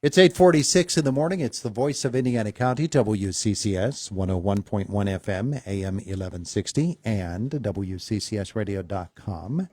It's 8:46 in the morning. It's the voice of Indiana County, WCCS 101.1 FM, AM 1160, and WCCSradio.com.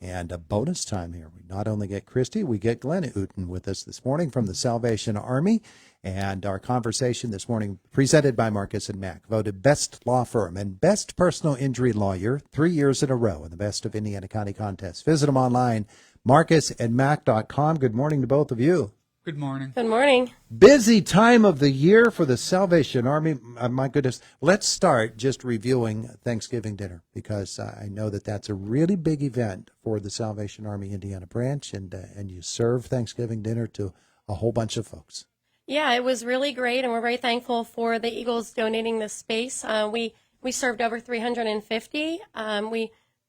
And a bonus time here. We not only get Christy, we get Glenn Ooten with us this morning from the Salvation Army. And our conversation this morning, presented by Marcus and Mack, voted best law firm and best personal injury lawyer 3 years in a row in the Best of Indiana County contest. Visit them online, marcusandmack.com. Good morning to both of you. Good morning. Good morning. Busy time of the year for the Salvation Army. My goodness. Let's start just reviewing Thanksgiving dinner, because I know that that's a really big event for the Salvation Army Indiana branch, and you serve Thanksgiving dinner to a whole bunch of folks. Yeah, it was really great, and we're very thankful for the Eagles donating this space. We served over 350.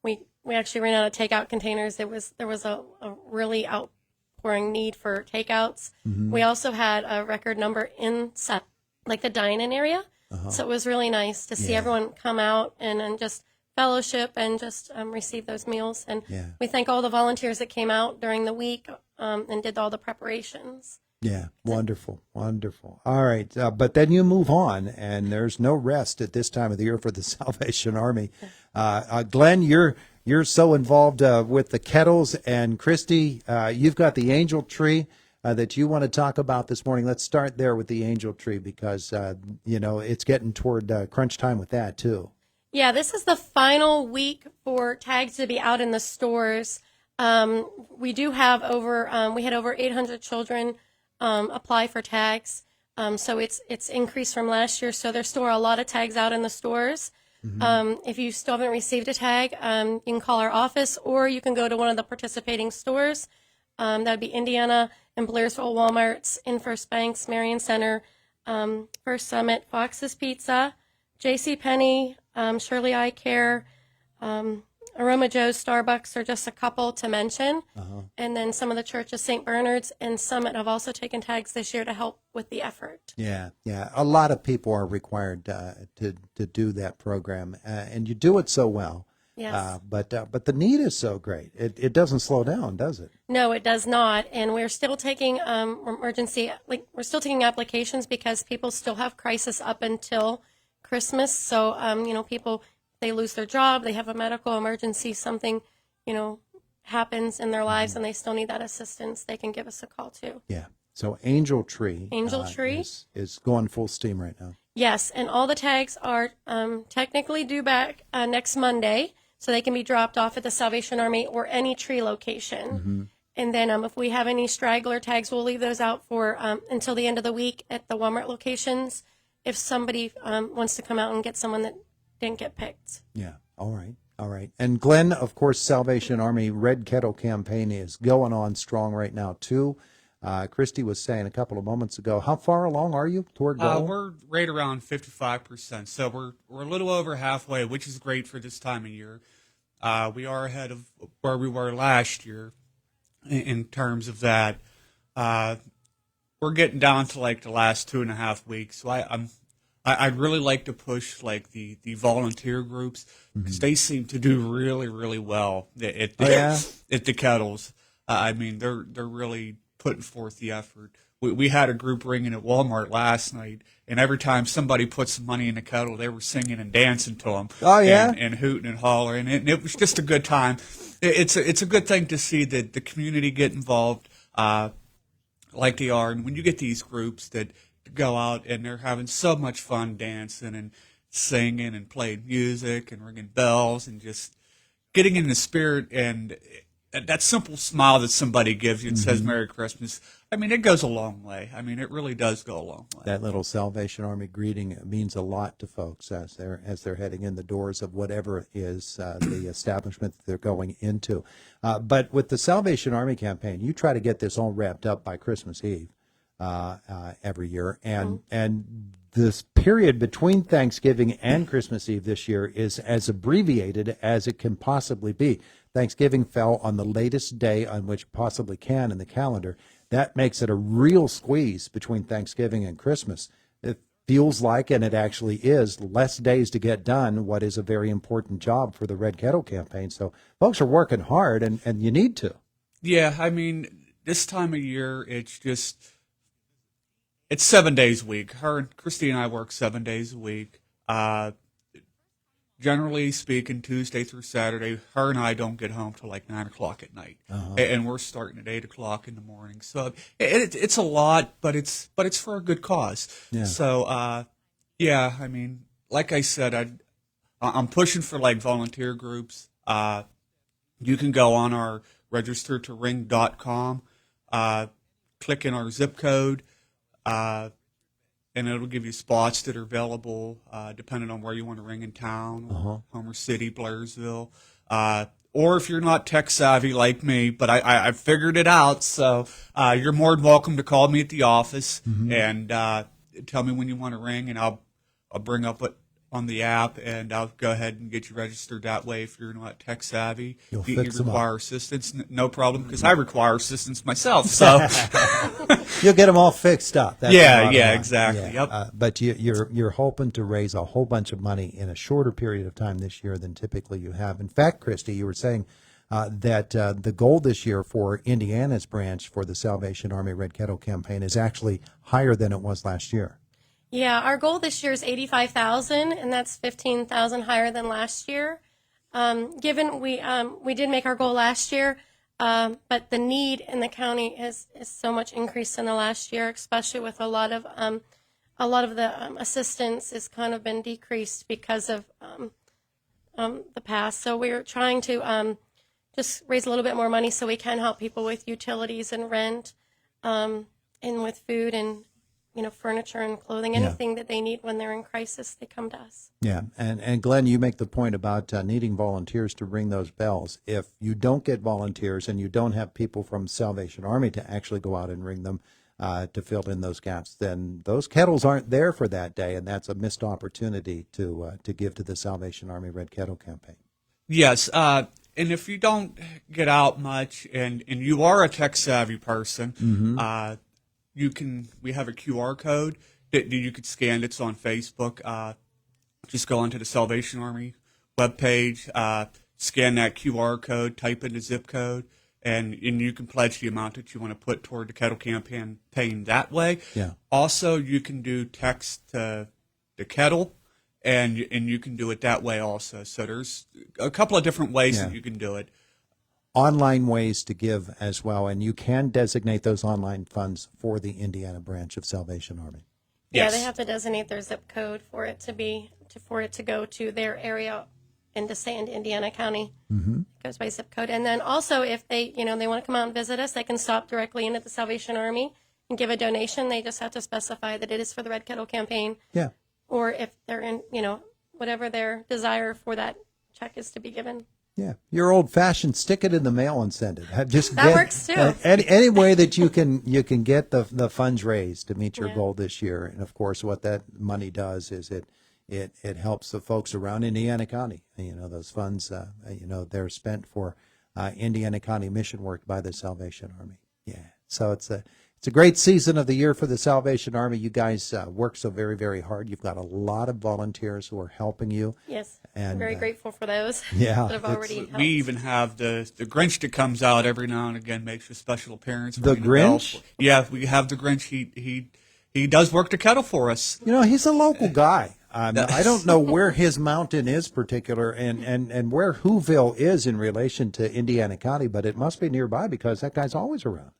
We actually ran out of takeout containers. There was a really outpouring need for takeouts. Mm-hmm. We also had a record number in like the dine-in area. Uh-huh. So it was really nice to see everyone come out and just fellowship and just receive those meals. And we thank all the volunteers that came out during the week and did all the preparations. Yeah, wonderful, wonderful. All right, but then you move on, and there's no rest at this time of the year for the Salvation Army. Glenn, you're so involved with the Kettles, and Christy, you've got the angel tree that you want to talk about this morning. Let's start there with the angel tree, because it's getting toward crunch time with that too. Yeah, this is the final week for tags to be out in the stores. We do have we had over 800 children apply for tags. So it's increased from last year. So there's still a lot of tags out in the stores. Mm-hmm. If you still haven't received a tag, you can call our office, or you can go to one of the participating stores. That'd be Indiana and Blairsville Walmarts, InFirst Banks, Marion Center, First Summit, Fox's Pizza, JCPenney, Shirley Eye Care, Aroma Joe's, Starbucks are just a couple to mention. Uh-huh. And then some of the churches, St. Bernard's and Summit, have also taken tags this year to help with the effort. Yeah. A lot of people are required to do that program, and you do it so well. Yes. But the need is so great. It doesn't slow down, does it? No, it does not. And we're still taking we're still taking applications, because people still have crisis up until Christmas. So, people, they lose their job, they have a medical emergency, something, happens in their lives, and they still need that assistance, they can give us a call too. Yeah. So Angel Tree is going full steam right now. Yes, and all the tags are technically due back next Monday, so they can be dropped off at the Salvation Army or any tree location. Mm-hmm. And then if we have any straggler tags, we'll leave those out for until the end of the week at the Walmart locations, if somebody wants to come out and get someone that didn't get picked. Yeah. All right. And Glenn, of course, Salvation Army Red Kettle campaign is going on strong right now too. Christy was saying a couple of moments ago, how far along are you toward goal? We're right around 55%, so we're a little over halfway, which is great for this time of year. We are ahead of where we were last year in terms of that. We're getting down to like the last 2.5 weeks, so I'd really like to push like the volunteer groups, because they seem to do really, really well at the Kettles. They're really putting forth the effort. We had a group ringing at Walmart last night, and every time somebody put some money in the kettle, they were singing and dancing to them. Oh yeah, and hooting and hollering, and it was just a good time. It's a good thing to see that the community get involved, like they are, and when you get these groups that go out and they're having so much fun dancing and singing and playing music and ringing bells and just getting in the spirit, and that simple smile that somebody gives you and says Merry Christmas, it goes a long way. It really does go a long way. That little Salvation Army greeting means a lot to folks as they're heading in the doors of whatever is the establishment that they're going into. But with the Salvation Army campaign, you try to get this all wrapped up by Christmas Eve. Every year, and this period between Thanksgiving and Christmas Eve this year is as abbreviated as it can possibly be. Thanksgiving fell on the latest day on which possibly can in the calendar. That makes it a real squeeze between Thanksgiving and Christmas. It feels like, and it actually is, less days to get done what is a very important job for the Red Kettle campaign. So folks are working hard, and you need to. Yeah, this time of year, it's just It's 7 days a week. Her and Christy and I work 7 days a week. Generally speaking, Tuesday through Saturday, her and I don't get home till like 9 o'clock at night, and we're starting at 8 o'clock in the morning. So it's a lot, but it's for a good cause. Yeah. So yeah, I mean, like I said, I'm pushing for like volunteer groups. You can go on our registertoring.com, click in our zip code, and it'll give you spots that are available depending on where you want to ring in town, or Homer City, Blairsville. Or if you're not tech savvy like me, but I figured it out, so you're more than welcome to call me at the office and tell me when you want to ring, and I'll bring up what on the app, and I'll go ahead and get you registered that way. If you're not tech savvy, You'll you fix 'em up. require assistance, no problem, because I require assistance myself. So You'll get them all fixed up. That's Yeah, the bottom yeah, line. exactly, yep. But you're hoping to raise a whole bunch of money in a shorter period of time this year than typically you have. In fact, Christy, you were saying that the goal this year for Indiana's branch for the Salvation Army Red Kettle campaign is actually higher than it was last year. Yeah, our goal this year is 85,000, and that's 15,000 higher than last year. Given we did make our goal last year, but the need in the county is so much increased in the last year, especially with a lot of the assistance has kind of been decreased because of the past. So we're trying to just raise a little bit more money so we can help people with utilities and rent, and with food and furniture and clothing, anything that they need when they're in crisis, they come to us. Yeah, and Glenn, you make the point about needing volunteers to ring those bells. If you don't get volunteers and you don't have people from Salvation Army to actually go out and ring them to fill in those gaps, then those kettles aren't there for that day, and that's a missed opportunity to give to the Salvation Army Red Kettle campaign. yes, and if you don't get out much, and you are a tech savvy person, we have a QR code that you could scan. It's on Facebook. Just go onto the Salvation Army webpage, scan that QR code, type in the zip code, and you can pledge the amount that you want to put toward the Kettle campaign that way. Yeah. Also, you can do text to the Kettle, and you can do it that way also. So there's a couple of different ways that you can do it. Online ways to give as well, and you can designate those online funds for the Indiana branch of Salvation Army. Yeah, Yes. they have to designate their zip code for it to go to their area and to stay in Indiana County. It goes by zip code. And then also, if they they want to come out and visit us, they can stop directly in at the Salvation Army and give a donation. They just have to specify that it is for the Red Kettle campaign, Yeah. or if they're in whatever their desire for that check is to be given. Yeah, you're old-fashioned. Stick it in the mail and send it. Just That works, too. Any way that you can get the funds raised to meet your Yeah. goal this year. And of course, what that money does is it helps the folks around Indiana County. Those funds, they're spent for Indiana County mission work by the Salvation Army. Yeah, so it's a great season of the year for the Salvation Army. You guys work so very, very hard. You've got a lot of volunteers who are helping you. Yes, And, I'm very grateful for those yeah, that have already helped. We even have the Grinch that comes out every now and again, makes a special appearance. The ringing bell. Grinch? Yeah, we have the Grinch. He does work the Kettle for us. He's a local guy. I don't know where his mountain is particular and where Whoville is in relation to Indiana County, but it must be nearby because that guy's always around.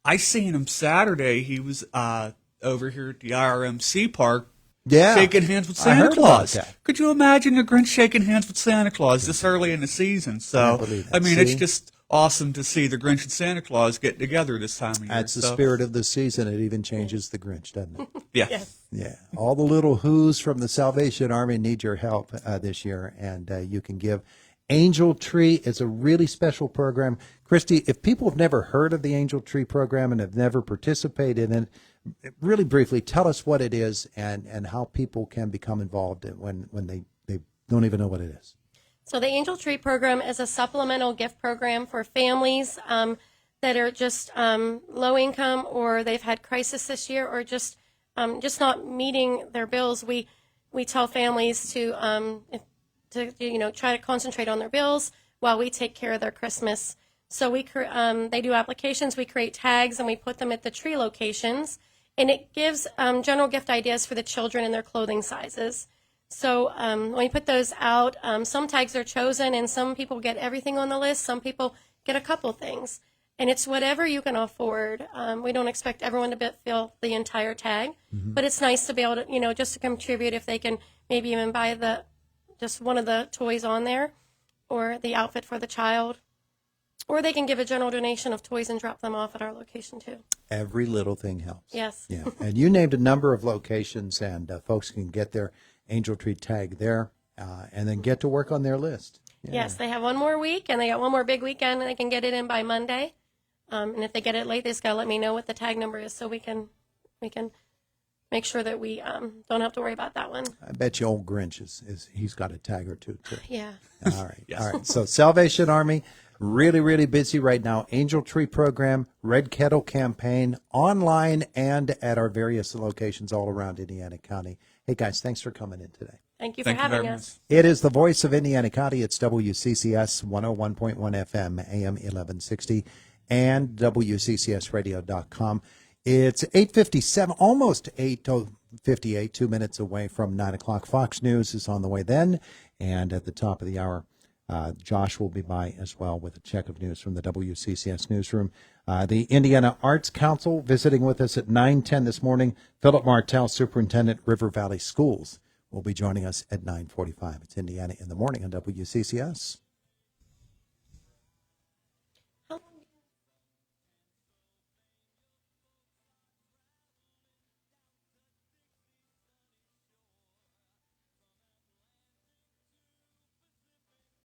I seen him Saturday. He was over here at the IRMC park, Yeah. shaking hands with I Santa heard about Claus. that. Could you imagine the Grinch shaking hands with Santa Claus this early in the season? So, believe that. I mean, it's See? just awesome to see the Grinch and Santa Claus get together this time of year. That's the So, spirit of the season. It even changes the Grinch, doesn't it? Yeah. Yes. Yeah. All the little who's from the Salvation Army need your help this year, and you can give. Angel Tree is a really special program. Christy, if people have never heard of the Angel Tree program and have never participated in it, really briefly tell us what it is and how people can become involved when they don't even know what it is. So the Angel Tree program is a supplemental gift program for families that are just low income, or they've had crisis this year, or just not meeting their bills. We tell families to try to concentrate on their bills while we take care of their Christmas. So they do applications. We create tags and we put them at the tree locations, and it gives general gift ideas for the children and their clothing sizes. So when we put those out, some tags are chosen, and some people get everything on the list. Some people get a couple things, and it's whatever you can afford. We don't expect everyone to fill the entire tag, but it's nice to be able to, just to contribute if they can maybe even buy just one of the toys on there, or the outfit for the child, or they can give a general donation of toys and drop them off at our location too. Every little thing helps. Yes. Yeah. And you named a number of locations, and folks can get their Angel Tree tag there and then get to work on their list. Yeah. Yes, they have one more week, and they got one more big weekend, and they can get it in by Monday. And if they get it late, they just got to let me know what the tag number is so we can make sure that we don't have to worry about that one. I bet you old Grinch he's got a tag or two too. Yeah. All right. All right. So Salvation Army, really, really busy right now. Angel Tree program, Red Kettle campaign, online and at our various locations all around Indiana County. Hey, guys, thanks for coming in today. Thank you for having us. It is the voice of Indiana County. It's WCCS 101.1 FM, AM 1160, and WCCSradio.com. It's 8:57, almost 8:58, 2 minutes away from 9 o'clock. Fox News is on the way then, and at the top of the hour, Josh will be by as well with a check of news from the WCCS newsroom. The Indiana Arts Council visiting with us at 9:10 this morning. Philip Martell, Superintendent, River Valley Schools, will be joining us at 9:45. It's Indiana in the Morning on WCCS.